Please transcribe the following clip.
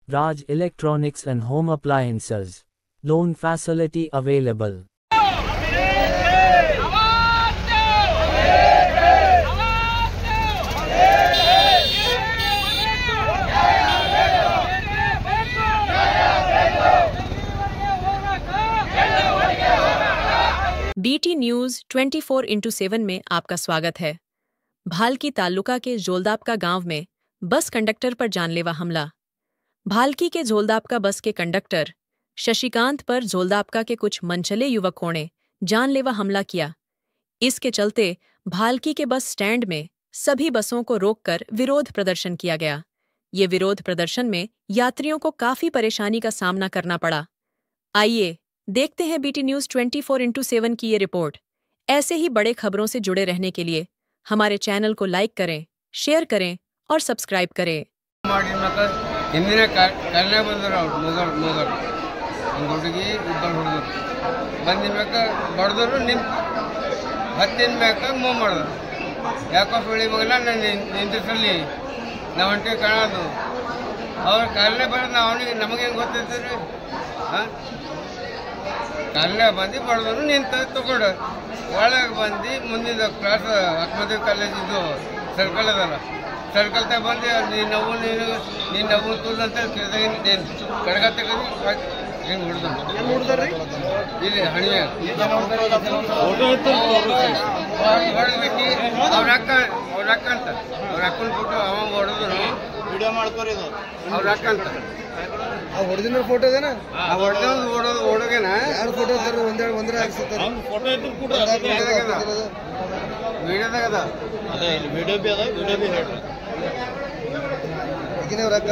Raj Electronics and Home Appliances. Loan facility available. BT news 24/7 में आपका स्वागत है। भालकी तालुका के झोलदापका गांव में बस कंडक्टर पर जानलेवा हमला। भालकी के झोलदापका बस के कंडक्टर शशिकांत पर झोलदापका के कुछ मनचले युवकों ने जानलेवा हमला किया। इसके चलते भालकी के बस स्टैंड में सभी बसों को रोककर विरोध प्रदर्शन किया गया। ये विरोध प्रदर्शन में यात्रियों को काफी परेशानी का सामना करना पड़ा। आइए देखते हैं BT न्यूज 24/7 की ये रिपोर्ट। ऐसे ही बड़े खबरों से जुड़े रहने के लिए हमारे चैनल को लाइक करें, शेयर करें और सब्सक्राइब करें। ಕಲ್ಲೆ ಬಂದು ಬಡದನು ನಿಂತ ತಗೊಂಡು ಒಳಗೆ ಬಂದು ಮುಂದಿನ ಕ್ಲಾಸ್ ಅಕ್ಮದಿ ಕಾಲೇಜ್ ಇದು ಸರ್ಕಲ್ ಅದಲ್ಲ ಸರ್ಕಲ್ ತ ಬಂದು ನೀನು ನವ್ವು ತುಲ್ ಅಂತ ಕಡಗ ತೆಗೆದು ಹಿಂಗೆ ಹೊಡೆದ್ರಿ ಇಲ್ಲಿ ಹಣಿವೆ ಹೊಡೆದ್ಬಿಟ್ಟು ಅವ್ರ ಅಕ್ಕ ಅಂತ ಅವ್ರ ಅಕ್ಕನ ಬಿಟ್ಟು ಅವ ಹೊಡೆದ್ರು ವಿಡಿಯೋ ಮಾಡ್ಕೋರಿ ಅವ್ರ ಅಕ್ಕ ಅಂತ ಒರಿಜಿನಲ್ ಫೋಟೋ ಇದೇನಾ ಹುಡುಗನ ಯಾರು ಫೋಟೋ ಸರ್ ಒಂದೇ ಹಾಕ್ಸುತ್ತಾರೆ ವಿಡಿಯೋದಾಗ ಅದ ಅದೇ ವಿಡಿಯೋ ಬಿ ಅದ ವಿಡಿಯೋ ಬಿ ಹೇಳ್ರಿ ಈಗಿನ ಅವ್ರ ಅಕ್ಕ